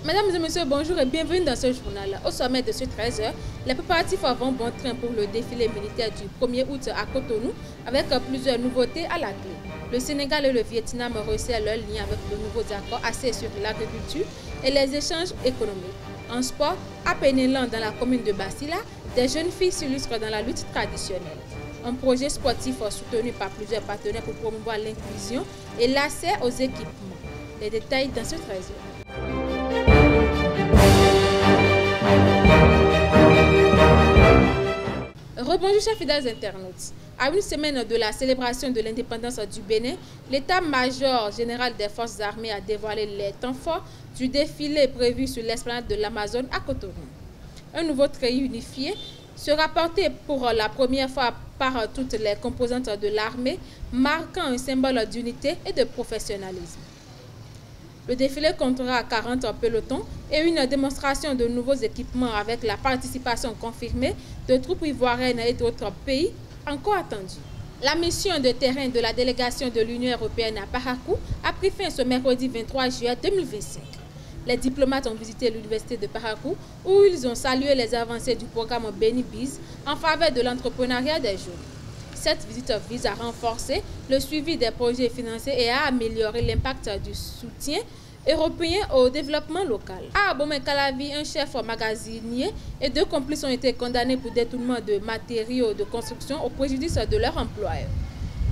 Mesdames et messieurs, bonjour et bienvenue dans ce journal. Au sommet de ce 13h, les préparatifs vont bon train pour le défilé militaire du 1er août à Cotonou avec plusieurs nouveautés à la clé. Le Sénégal et le Vietnam resserrent leurs liens avec de nouveaux accords axés sur l'agriculture et les échanges économiques. En sport, à Pénélan, dans la commune de Basila, des jeunes filles s'illustrent dans la lutte traditionnelle. Un projet sportif soutenu par plusieurs partenaires pour promouvoir l'inclusion et l'accès aux équipements. Les détails dans ce 13h. Rebonjour chers fidèles internautes. À une semaine de la célébration de l'indépendance du Bénin, l'état-major général des forces armées a dévoilé les temps forts du défilé prévu sur l'esplanade de l'Amazone à Cotonou. Un nouveau treillis unifié sera porté pour la première fois par toutes les composantes de l'armée, marquant un symbole d'unité et de professionnalisme. Le défilé comptera 40 pelotons et une démonstration de nouveaux équipements avec la participation confirmée de troupes ivoiriennes et d'autres pays encore attendus. La mission de terrain de la délégation de l'Union européenne à Parakou a pris fin ce mercredi 23 juillet 2025. Les diplomates ont visité l'université de Parakou où ils ont salué les avancées du programme Beni Biz en faveur de l'entrepreneuriat des jeunes. Cette visite vise à renforcer le suivi des projets financés et à améliorer l'impact du soutien européen au développement local. À Abomey-Calavi, un chef magasinier et 2 complices ont été condamnés pour détournement de matériaux de construction au préjudice de leur employeur.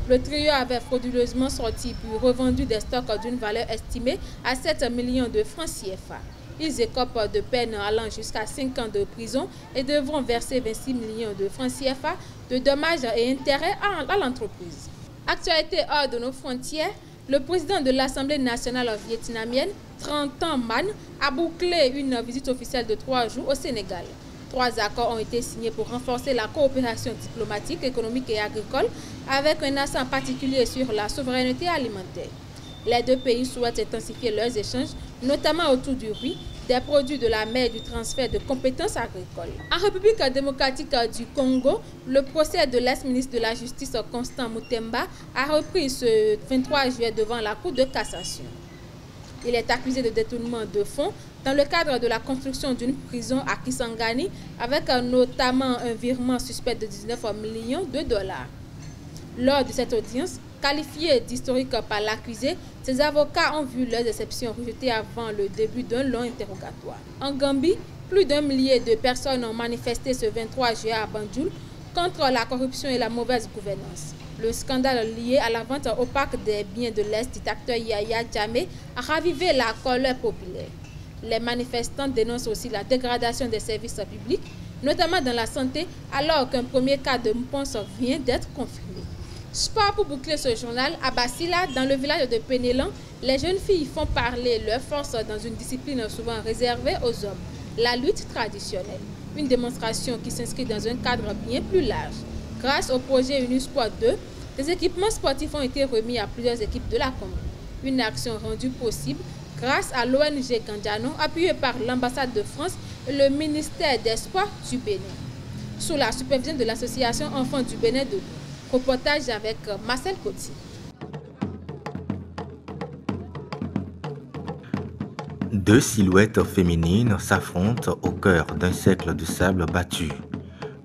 Le trio avait frauduleusement sorti puis revendu des stocks d'une valeur estimée à 7 millions de francs CFA. Ils écopent de peines allant jusqu'à 5 ans de prison et devront verser 26 millions de francs CFA de dommages et intérêts à l'entreprise. Actualité hors de nos frontières, le président de l'Assemblée nationale vietnamienne, Tran Thanh Man, a bouclé une visite officielle de 3 jours au Sénégal. 3 accords ont été signés pour renforcer la coopération diplomatique, économique et agricole, avec un accent particulier sur la souveraineté alimentaire. Les 2 pays souhaitent intensifier leurs échanges, notamment autour du riz, des produits de la mer et du transfert de compétences agricoles. En République démocratique du Congo, le procès de l'ex-ministre de la Justice Constant Moutemba a repris ce 23 juillet devant la Cour de cassation. Il est accusé de détournement de fonds dans le cadre de la construction d'une prison à Kisangani, avec notamment un virement suspect de 19 millions de dollars. Lors de cette audience, qualifiée d'historique par l'accusé, ses avocats ont vu leurs exceptions rejetées avant le début d'un long interrogatoire. En Gambie, plus d'1 millier de personnes ont manifesté ce 23 juillet à Banjul contre la corruption et la mauvaise gouvernance. Le scandale lié à la vente opaque des biens de l'ex-dictateur Yahya Jammeh a ravivé la colère populaire. Les manifestants dénoncent aussi la dégradation des services publics, notamment dans la santé, alors qu'un premier cas de mponce vient d'être confirmé. Sport pour boucler ce journal, à Basila, dans le village de Pénélan, les jeunes filles font parler leur force dans une discipline souvent réservée aux hommes, la lutte traditionnelle. Une démonstration qui s'inscrit dans un cadre bien plus large. Grâce au projet Unisport 2, des équipements sportifs ont été remis à plusieurs équipes de la commune. Une action rendue possible grâce à l'ONG Gandiano, appuyée par l'ambassade de France et le ministère des Sports du Bénin, sous la supervision de l'association Enfants du Bénin de Lou. Reportage avec Marcel Coty. Deux silhouettes féminines s'affrontent au cœur d'un cercle de sable battu.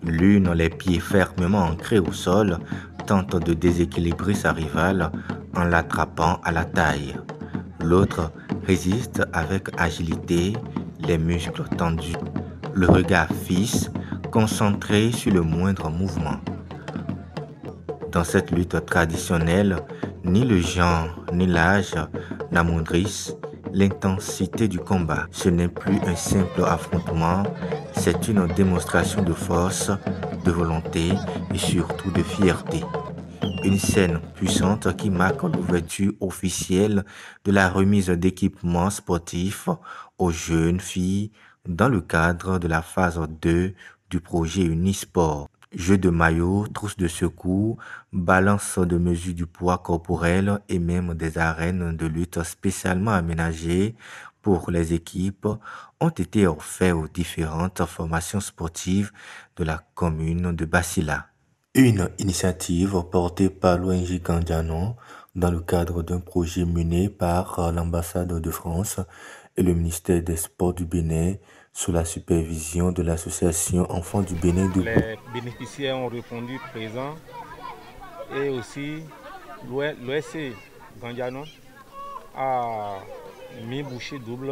L'une, les pieds fermement ancrés au sol, tente de déséquilibrer sa rivale en l'attrapant à la taille. L'autre résiste avec agilité, les muscles tendus, le regard fixe, concentré sur le moindre mouvement. Dans cette lutte traditionnelle, ni le genre ni l'âge n'amoindrissent l'intensité du combat. Ce n'est plus un simple affrontement, c'est une démonstration de force, de volonté et surtout de fierté. Une scène puissante qui marque l'ouverture officielle de la remise d'équipements sportifs aux jeunes filles dans le cadre de la phase 2 du projet Unisport. Jeux de maillot, trousses de secours, balance de mesure du poids corporel et même des arènes de lutte spécialement aménagées pour les équipes ont été offerts aux différentes formations sportives de la commune de Basila. Une initiative portée par l'ONG Kandiano dans le cadre d'un projet mené par l'ambassade de France et le ministère des Sports du Bénin sous la supervision de l'association Enfants du Bénin de Les bénéficiaires ont répondu présent et aussi l'OSC Kandiano a mis bouchée double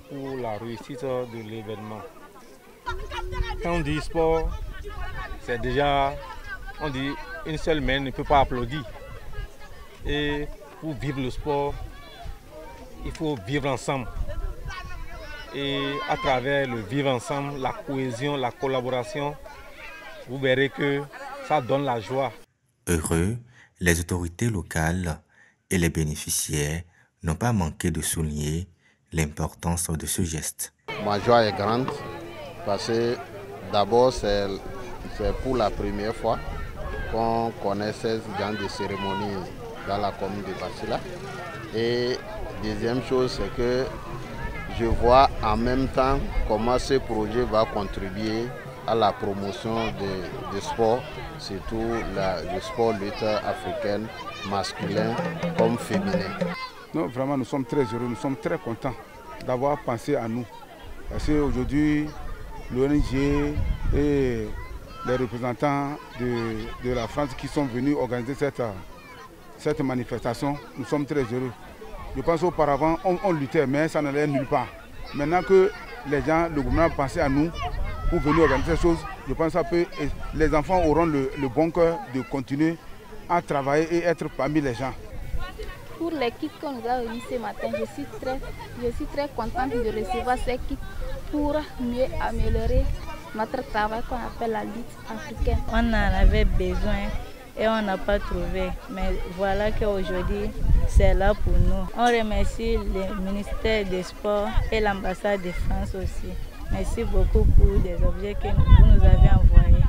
pour la réussite de l'événement. Quand on dit sport, c'est déjà, on dit une seule main ne peut pas applaudir. Et pour vivre le sport, il faut vivre ensemble. Et à travers le vivre ensemble, la cohésion, la collaboration, vous verrez que ça donne la joie. Heureux, les autorités locales et les bénéficiaires n'ont pas manqué de souligner l'importance de ce geste. Ma joie est grande parce que d'abord c'est pour la première fois qu'on connaît ce genre de cérémonie dans la commune de Basila. Et deuxième chose, c'est que je vois en même temps comment ce projet va contribuer à la promotion du sport, surtout le sport lutte africaine, masculin comme féminin. Non, vraiment, nous sommes très heureux, nous sommes très contents d'avoir pensé à nous. Parce qu'aujourd'hui, l'ONG et les représentants de la France qui sont venus organiser cette manifestation, nous sommes très heureux. Je pense qu'auparavant, on luttait, mais ça n'allait nulle part. Maintenant que les gens, le gouvernement pensait à nous pour venir organiser ces choses, je pense que les enfants auront le bon cœur de continuer à travailler et être parmi les gens. Pour les kits qu'on nous a remis ce matin, je suis très contente de recevoir ces kits pour mieux améliorer notre travail qu'on appelle la lutte africaine. On en avait besoin et on n'a pas trouvé. Mais voilà qu'aujourd'hui, c'est là pour nous. On remercie le ministère des Sports et l'ambassade de France aussi. Merci beaucoup pour des objets que vous nous avez envoyés.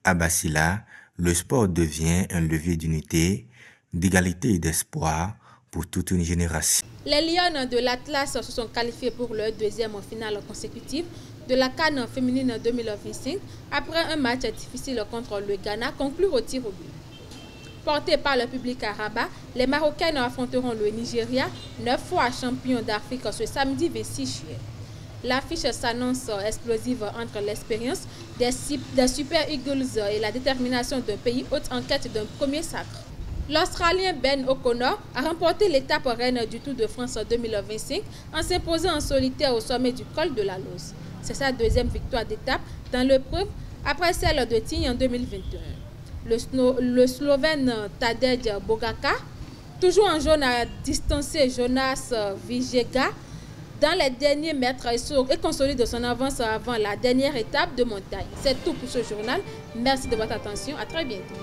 À Basila, le sport devient un levier d'unité, d'égalité et d'espoir pour toute une génération. Les Lions de l'Atlas se sont qualifiés pour leur deuxième finale consécutive de la CAN féminine 2025 après un match difficile contre le Ghana conclu au tir au but. Portés par le public à Rabat, les Marocaines affronteront le Nigeria, 9 fois champion d'Afrique, ce samedi 26 juillet. L'affiche s'annonce explosive entre l'expérience des Super Eagles et la détermination d'un pays hôte en quête d'un premier sacre. L'Australien Ben O'Connor a remporté l'étape reine du Tour de France 2025 en s'imposant en solitaire au sommet du col de la Loze. C'est sa deuxième victoire d'étape dans l'épreuve après celle de Tignes en 2021. Le Slovène Tadej Pogačar, toujours en jaune, a distancé Jonas Vingegaard dans les derniers mètres et consolide son avance avant la dernière étape de montagne. C'est tout pour ce journal. Merci de votre attention. À très bientôt.